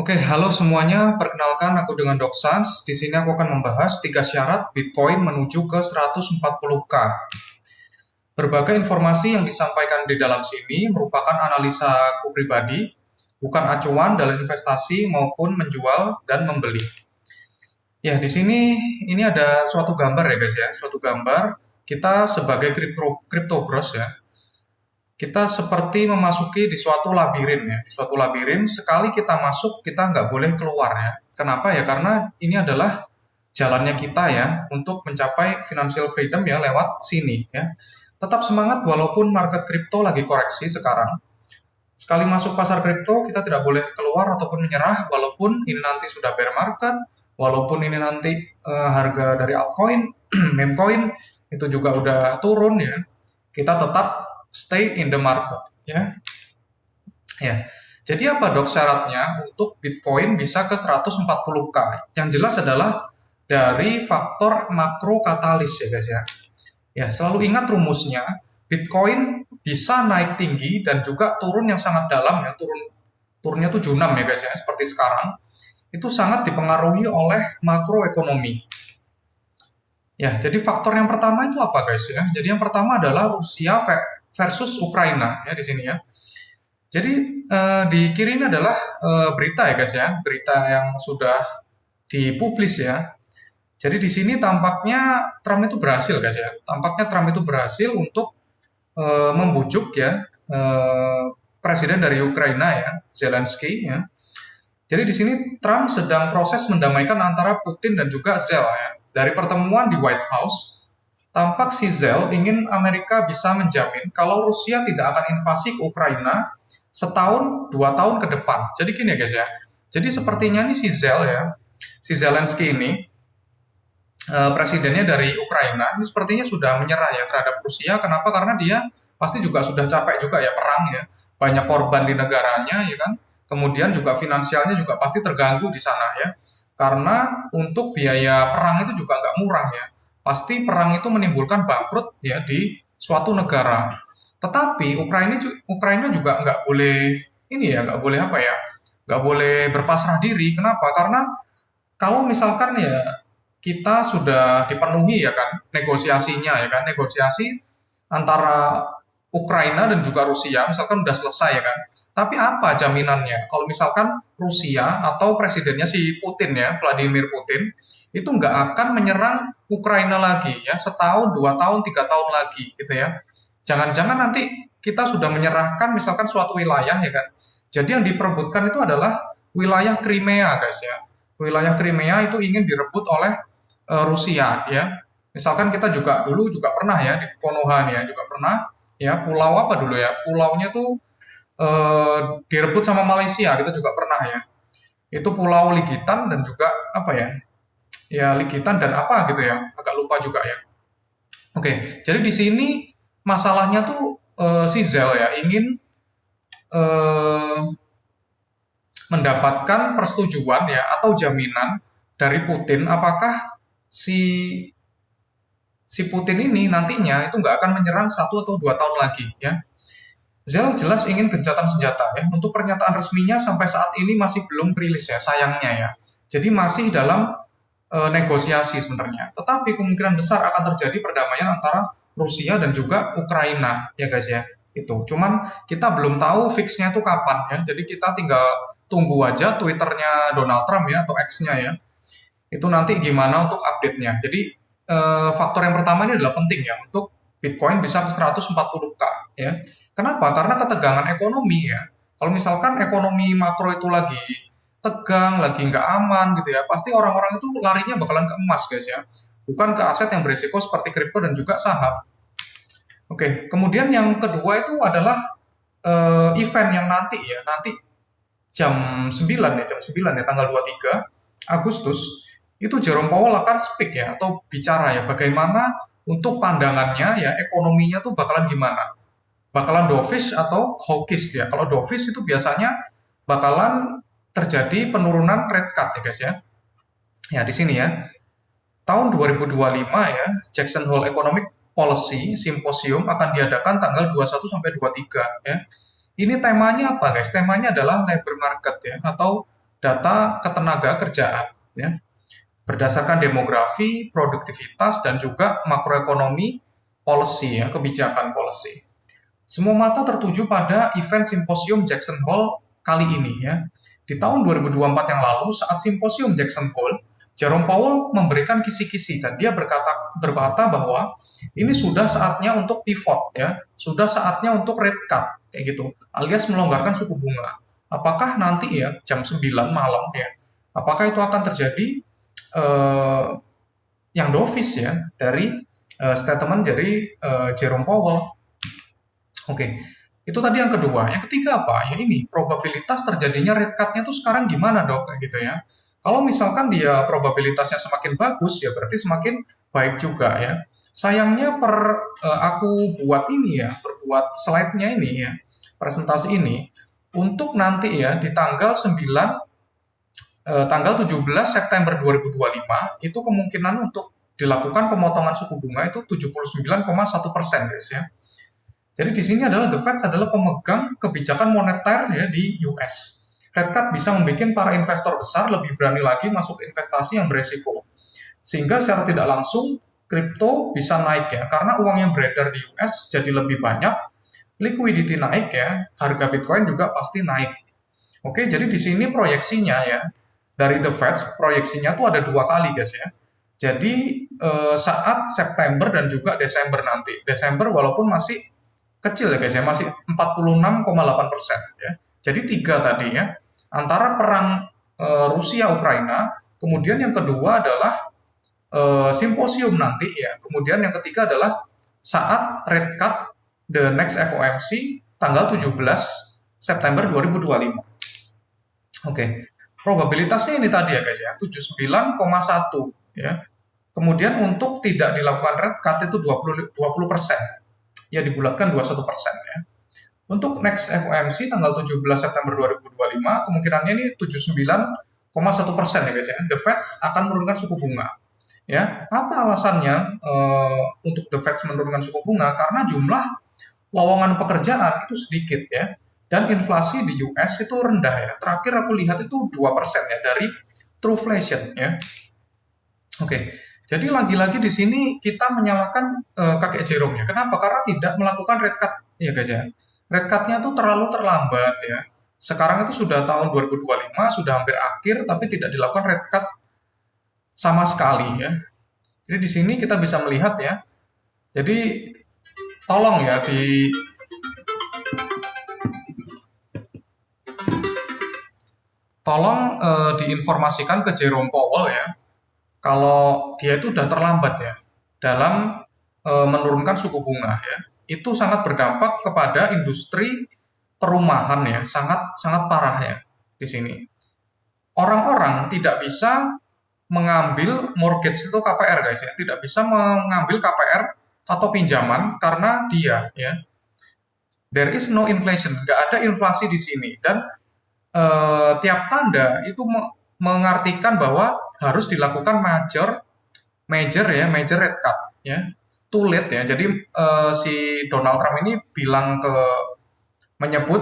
Oke, halo semuanya. Perkenalkan aku dengan Doksans. Di sini aku akan membahas 3 syarat Bitcoin menuju ke 140K. Berbagai informasi yang disampaikan di dalam sini merupakan analisa aku pribadi, bukan acuan dalam investasi maupun menjual dan membeli. Ya, di sini ini ada suatu gambar ya guys ya, suatu gambar kita sebagai crypto bros ya. Kita seperti memasuki di suatu labirin ya, di suatu labirin sekali kita masuk kita nggak boleh keluar ya. Kenapa ya? Karena ini adalah jalannya kita ya untuk mencapai financial freedom ya lewat sini ya. Tetap semangat walaupun market kripto lagi koreksi sekarang. Sekali masuk pasar kripto kita tidak boleh keluar ataupun menyerah walaupun ini nanti sudah bear market, walaupun ini nanti harga dari altcoin, meme coin itu juga udah turun ya. Kita tetap stay in the market ya. Ya. Jadi apa dok syaratnya untuk Bitcoin bisa ke 140K? Yang jelas adalah dari faktor makro katalis ya guys ya. Ya, selalu ingat rumusnya, Bitcoin bisa naik tinggi dan juga turun yang sangat dalam ya, turunnya tuh junam ya guys ya, seperti sekarang. Itu sangat dipengaruhi oleh makroekonomi. Ya, jadi faktor yang pertama itu apa guys ya? Jadi yang pertama adalah Rusia versus Ukraina ya di sini ya. Jadi di kiri ini adalah berita ya guys ya, berita yang sudah dipublis ya. Jadi di sini tampaknya Trump itu berhasil guys ya. Tampaknya Trump itu berhasil untuk membujuk ya presiden dari Ukraina ya, Zelensky ya. Jadi di sini Trump sedang proses mendamaikan antara Putin dan juga Zel ya. Dari pertemuan di White House, tampak si Zel ingin Amerika bisa menjamin kalau Rusia tidak akan invasi ke Ukraina setahun, 2 tahun ke depan. Jadi gini ya guys ya. Jadi sepertinya nih si Zel ya, si Zelensky ini presidennya dari Ukraina ini sepertinya sudah menyerah ya terhadap Rusia. Kenapa? Karena dia pasti juga sudah capek juga ya perang ya, banyak korban di negaranya ya kan. Kemudian juga finansialnya juga pasti terganggu di sana ya. Karena untuk biaya perang itu juga nggak murah ya. Pasti perang itu menimbulkan bangkrut ya di suatu negara. Tetapi Ukraina juga nggak boleh ini ya, nggak boleh apa ya, nggak boleh berpasrah diri. Kenapa? Karena kalau misalkan ya kita sudah dipenuhi ya kan negosiasinya ya kan negosiasi antara Ukraina dan juga Rusia misalkan udah selesai ya kan. Tapi apa jaminannya kalau misalkan Rusia atau presidennya si Putin ya Vladimir Putin itu nggak akan menyerang Ukraina lagi ya setahun 2 tahun 3 tahun lagi gitu ya. Jangan-jangan nanti kita sudah menyerahkan misalkan suatu wilayah ya kan. Jadi yang diperebutkan itu adalah wilayah Crimea guys ya. Wilayah Crimea itu ingin direbut oleh Rusia ya. Misalkan kita juga dulu juga pernah ya di Konoha ya juga pernah ya pulau apa dulu ya pulaunya tuh direbut sama Malaysia kita juga pernah ya. Itu Pulau Ligitan dan juga apa ya ya Ligitan dan apa gitu ya agak lupa juga ya. Oke, jadi di sini masalahnya tuh si Zel ya ingin eh, mendapatkan persetujuan ya atau jaminan dari Putin apakah si si Putin ini nantinya itu nggak akan menyerang 1 atau 2 tahun lagi ya. Zel jelas ingin gencatan senjata ya. Untuk pernyataan resminya sampai saat ini masih belum rilis ya sayangnya ya. Jadi masih dalam negosiasi sebenarnya. Tetapi kemungkinan besar akan terjadi perdamaian antara Rusia dan juga Ukraina ya guys ya. Itu. Cuman kita belum tahu fixnya itu kapan ya. Jadi kita tinggal tunggu aja Twitternya Donald Trump ya atau X-nya ya. Itu nanti gimana untuk update-nya. Jadi faktor yang pertama ini adalah penting ya untuk Bitcoin bisa ke 140K ya. Kenapa? Karena ketegangan ekonomi ya. Kalau misalkan ekonomi makro itu lagi tegang, lagi nggak aman gitu ya, pasti orang-orang itu larinya bakalan ke emas guys ya. Bukan ke aset yang berisiko seperti kripto dan juga saham. Oke, kemudian yang kedua itu adalah event yang nanti ya, nanti jam 9 ya, tanggal 23 Agustus, itu Jerome Powell akan speak ya, atau bicara ya, bagaimana untuk pandangannya ya, ekonominya tuh bakalan gimana. Bakalan dovish atau hawkish ya. Kalau dovish itu biasanya bakalan terjadi penurunan rate cut ya guys ya. Ya di sini ya. Tahun 2025 ya, Jackson Hole Economic Policy Symposium akan diadakan tanggal 21 sampai 23 ya. Ini temanya apa guys? Temanya adalah labor market ya atau data ketenaga kerjaan, ya, berdasarkan demografi, produktivitas, dan juga makroekonomi policy, ya, kebijakan policy. Semua mata tertuju pada event simposium Jackson Hole kali ini, ya. Di tahun 2024 yang lalu, saat simposium Jackson Hole, Jerome Powell memberikan kisi-kisi dan dia berkata bahwa ini sudah saatnya untuk pivot, ya, sudah saatnya untuk rate cut, kayak gitu, alias melonggarkan suku bunga. Apakah nanti ya jam 9 malam ya, apakah itu akan terjadi eh, yang dovish ya dari statement dari Jerome Powell. Oke, itu tadi yang kedua. Yang ketiga apa? Ya ini, probabilitas terjadinya rate cut-nya tuh sekarang gimana dok? Kayak gitu ya. Kalau misalkan dia probabilitasnya semakin bagus, ya berarti semakin baik juga ya. Sayangnya aku buat ini ya, berbuat slide-nya ini ya, presentasi ini, untuk nanti ya di tanggal 17 September 2025, itu kemungkinan untuk dilakukan pemotongan suku bunga itu 79,1% guys ya. Jadi di sini adalah the Fed adalah pemegang kebijakan moneter ya di US. Rate cut bisa membuat para investor besar lebih berani lagi masuk investasi yang beresiko. Sehingga secara tidak langsung kripto bisa naik ya, karena uang yang beredar di US jadi lebih banyak, liquidity naik ya, harga Bitcoin juga pasti naik. Oke, jadi di sini proyeksinya ya, dari The Fed proyeksinya tuh ada 2 kali guys ya. Jadi saat September dan juga Desember nanti. Desember walaupun masih kecil ya guys ya, masih 46,8% ya. Jadi 3 tadi ya, antara perang Rusia-Ukraina, kemudian yang kedua adalah simposium nanti ya, kemudian yang ketiga adalah saat rate cut the next FOMC tanggal 17 September 2025. Oke, probabilitasnya ini tadi ya guys ya, 79,1 ya. Kemudian untuk tidak dilakukan rate cut itu 20%. Ya dibulatkan 21% ya. Untuk next FOMC tanggal 17 September 2025 kemungkinannya ini 79,1% ya guys ya. The Fed akan menurunkan suku bunga. Ya, apa alasannya untuk The Fed menurunkan suku bunga? Karena jumlah lowongan pekerjaan itu sedikit ya. Dan inflasi di US itu rendah ya. Terakhir aku lihat itu 2% ya dari Trueflation ya. Oke. Jadi lagi-lagi di sini kita menyalahkan kakek Jerome ya. Kenapa? Karena tidak melakukan rate cut ya guys ya. Rate cut-nya tuh terlalu terlambat ya. Sekarang itu sudah tahun 2025, sudah hampir akhir, tapi tidak dilakukan rate cut sama sekali ya. Jadi di sini kita bisa melihat ya. Jadi tolong ya diinformasikan ke Jerome Powell ya, kalau dia itu udah terlambat ya dalam menurunkan suku bunga ya. Itu sangat berdampak kepada industri perumahan ya, sangat sangat parah ya di sini. Orang-orang tidak bisa mengambil mortgage itu KPR guys ya, tidak bisa mengambil KPR atau pinjaman karena dia ya, there is no inflation, nggak ada inflasi di sini, dan tiap tanda itu mengartikan bahwa harus dilakukan major rate cut ya, too late ya. Jadi si Donald Trump ini menyebut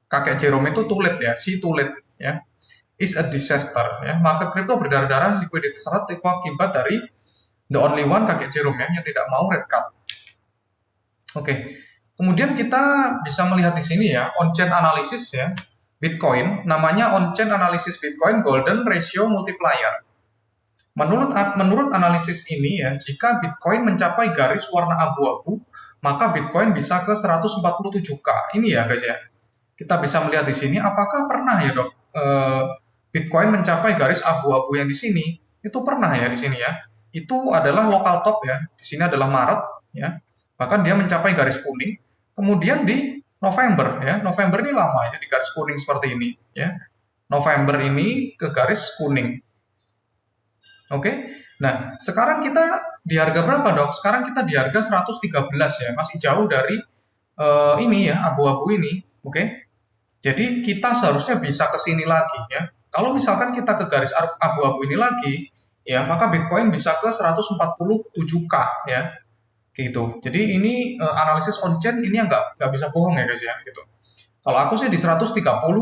kakek Jerome itu too late ya, too late ya, is a disaster ya. Market crypto berdarah-darah, liquidity seret akibat dari the only one kakek Jerome ya, yang tidak mau rate cut. Oke. Kemudian kita bisa melihat di sini ya, on-chain analysis ya, Bitcoin, namanya on-chain analysis Bitcoin Golden Ratio Multiplier. Menurut analisis ini ya, jika Bitcoin mencapai garis warna abu-abu, maka Bitcoin bisa ke 147K. Ini ya guys ya. Kita bisa melihat di sini, apakah pernah ya dok, Bitcoin mencapai garis abu-abu yang di sini? Itu pernah ya di sini ya. Itu adalah local top ya. Di sini adalah Maret ya. Bahkan dia mencapai garis kuning. Kemudian di November ya. November ini lama ya di garis kuning seperti ini ya. November ini ke garis kuning. Oke. Nah, sekarang kita di harga berapa, Dok? Sekarang kita di harga 113 ya. Masih jauh dari ini ya, abu-abu ini. Oke. Jadi kita seharusnya bisa ke sini lagi ya. Kalau misalkan kita ke garis abu-abu ini lagi, ya maka Bitcoin bisa ke 147K ya. Gitu. Jadi ini analisis on-chain ini yang nggak bisa bohong ya guys ya gitu. Kalau aku sih di 130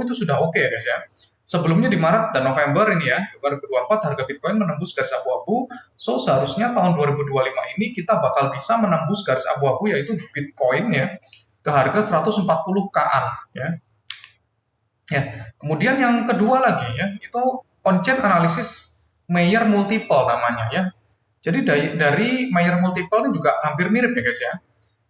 itu sudah oke ya guys ya. Sebelumnya di Maret dan November ini ya, 2024 harga Bitcoin menembus garis abu-abu. So seharusnya tahun 2025 ini kita bakal bisa menembus garis abu-abu, yaitu Bitcoin ya ke harga 140 K-an ya. Ya. Kemudian yang kedua lagi ya, itu on-chain analysis Mayer multiple namanya ya. Jadi dari Mayer multiple ini juga hampir mirip ya guys ya.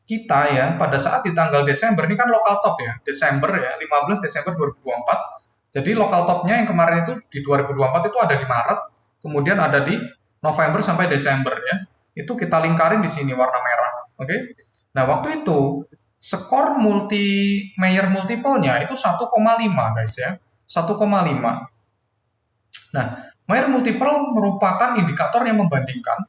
Kita ya pada saat di tanggal Desember ini kan lokal top ya, Desember ya, 15 Desember 2024. Jadi lokal topnya yang kemarin itu di 2024 itu ada di Maret, kemudian ada di November sampai Desember ya. Itu kita lingkarin di sini warna merah, oke? Nah, waktu itu skor Mayer multiple-nya itu 1,5 guys ya. 1,5. Nah, Mayer multiple merupakan indikator yang membandingkan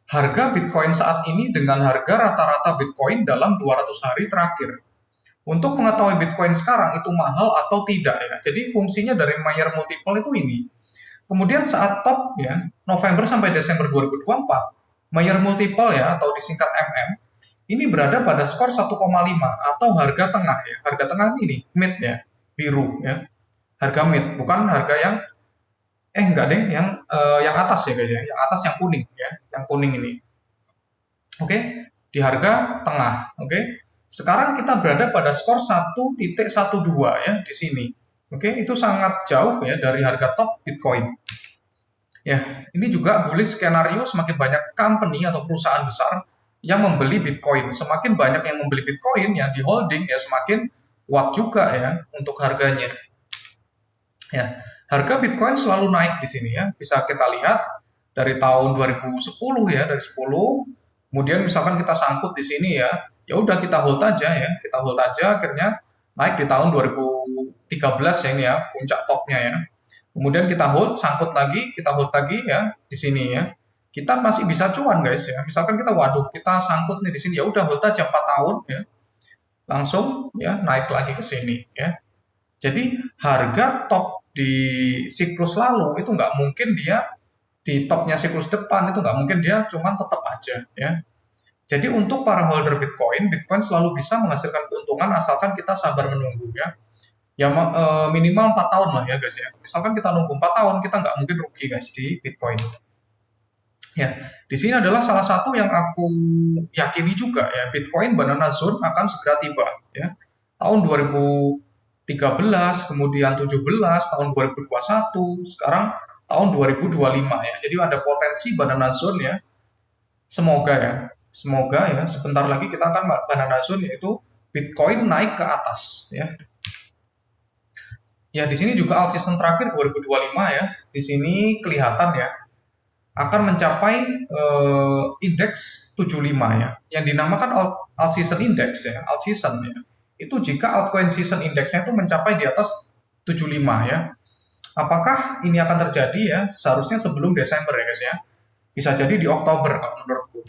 harga Bitcoin saat ini dengan harga rata-rata Bitcoin dalam 200 hari terakhir. Untuk mengetahui Bitcoin sekarang itu mahal atau tidak ya. Jadi fungsinya dari Mayer multiple itu ini. Kemudian saat top ya, November sampai Desember 2024, Mayer multiple ya atau disingkat MM, ini berada pada skor 1,5 atau harga tengah ya. Harga tengah ini mid ya, biru ya. Harga mid, bukan harga yang enggak deh, yang atas ya guys ya. Yang atas yang kuning ya, yang kuning ini. Oke, di harga tengah, oke. Sekarang kita berada pada skor 1,12 ya di sini. Oke, itu sangat jauh ya dari harga top Bitcoin. Ya, ini juga bullish skenario, semakin banyak company atau perusahaan besar yang membeli Bitcoin. Semakin banyak yang membeli Bitcoin yang di holding ya semakin kuat juga ya untuk harganya. Ya, harga Bitcoin selalu naik di sini ya. Bisa kita lihat dari tahun 2010 ya, dari 10. Kemudian misalkan kita sangkut di sini ya, ya udah kita hold aja ya. Kita hold aja, akhirnya naik di tahun 2013 ya ini ya, puncak topnya ya. Kemudian kita hold, sangkut lagi, kita hold lagi ya di sini ya. Kita masih bisa cuan guys ya. Misalkan kita waduh, kita sangkut nih di sini, ya udah hold aja 4 tahun ya. Langsung ya naik lagi ke sini ya. Jadi harga top di siklus lalu itu nggak mungkin dia di topnya siklus depan itu nggak mungkin dia cuman tetap aja ya. Jadi untuk para holder Bitcoin, Bitcoin selalu bisa menghasilkan keuntungan asalkan kita sabar menunggu ya. Ya minimal 4 tahun lah ya guys ya. Misalkan kita nunggu 4 tahun, kita nggak mungkin rugi guys di Bitcoin. Ya, di sini adalah salah satu yang aku yakini juga ya, Bitcoin Banana Zone akan segera tiba ya. Tahun 2013, kemudian 17, tahun 2021, sekarang tahun 2025 ya. Jadi ada potensi Banana Zone ya. Semoga ya. Semoga ya sebentar lagi kita akan Banana Zone, yaitu Bitcoin naik ke atas ya. Ya, di sini juga alt season terakhir 2025 ya. Di sini kelihatan ya akan mencapai indeks 75 ya. Yang dinamakan alt season index ya, alt season ya. Itu jika altcoin season indexnya itu mencapai di atas 75 ya. Apakah ini akan terjadi ya? Seharusnya sebelum Desember ya guys ya. Bisa jadi di Oktober kalau menurutku.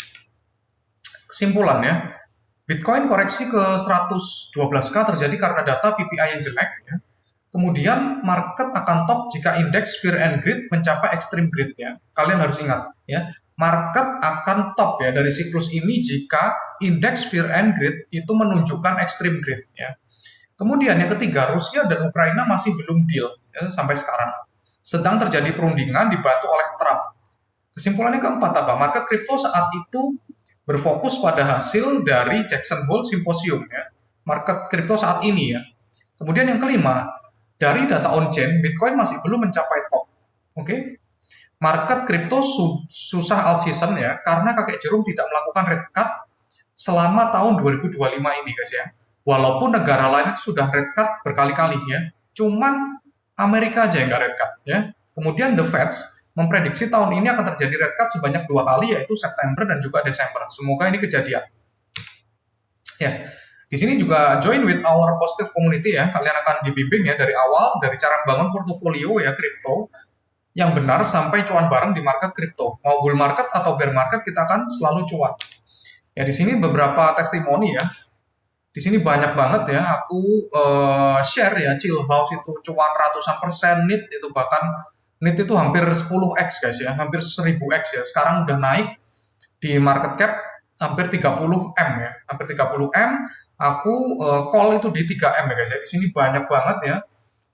Kesimpulan ya. Bitcoin koreksi ke 112K terjadi karena data PPI yang jelek ya. Kemudian market akan top jika indeks Fear and Greed mencapai Extreme Greed ya. Kalian harus ingat ya, market akan top ya dari siklus ini jika indeks Fear and Greed itu menunjukkan Extreme Greed ya. Kemudian yang ketiga, Rusia dan Ukraina masih belum deal ya, sampai sekarang. Sedang terjadi perundingan dibantu oleh Trump. Kesimpulannya keempat apa? Market kripto saat itu berfokus pada hasil dari Jackson Hole Symposium ya. Market kripto saat ini ya. Kemudian yang kelima, dari data on-chain, Bitcoin masih belum mencapai top. Oke? Market kripto susah alt season ya, karena kakek jerung tidak melakukan rate cut selama tahun 2025 ini guys ya. Walaupun negara lain itu sudah rate cut berkali-kali ya. Cuman Amerika aja yang nggak rate cut ya. Kemudian The Fed memprediksi tahun ini akan terjadi rate cut sebanyak 2 kali, yaitu September dan juga Desember. Semoga ini kejadian. Ya, di sini juga join with our positive community ya. Kalian akan dibimbing ya dari awal, dari cara membangun portofolio ya kripto yang benar sampai cuan bareng di market kripto. Mau bull market atau bear market, kita akan selalu cuan. Ya, di sini beberapa testimoni ya. Di sini banyak banget ya aku share ya, Chill House itu cuan ratusan persen, NIT itu bahkan NIT itu hampir 10x guys ya, hampir 1000x ya. Sekarang udah naik di market cap hampir 30M ya, hampir 30M. Aku call itu di 3M ya guys ya. Di sini banyak banget ya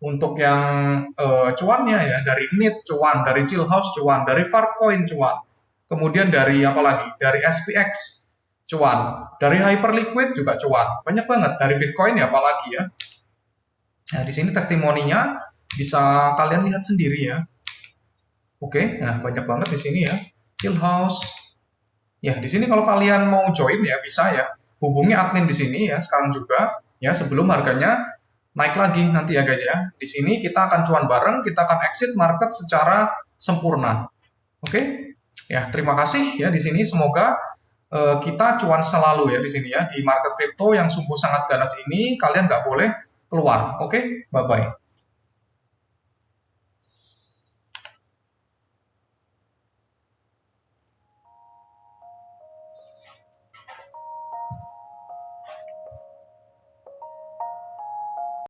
Untuk yang cuannya ya, dari NIT cuan, dari Chillhouse cuan, dari Fartcoin cuan. Kemudian dari apa lagi? Dari SPX cuan, dari Hyperliquid juga cuan. Banyak banget dari Bitcoin ya apalagi ya. Nah, di sini testimoninya bisa kalian lihat sendiri ya. Oke, nah banyak banget di sini ya. Chillhouse. Ya, di sini kalau kalian mau join ya bisa ya. Hubungi admin di sini ya sekarang juga ya sebelum harganya naik lagi nanti ya guys ya. Di sini kita akan cuan bareng, kita akan exit market secara sempurna. Oke? Ya, terima kasih ya di sini. Semoga kita cuan selalu ya di sini ya di market crypto yang sungguh sangat ganas ini. Kalian nggak boleh keluar. Oke? Bye bye.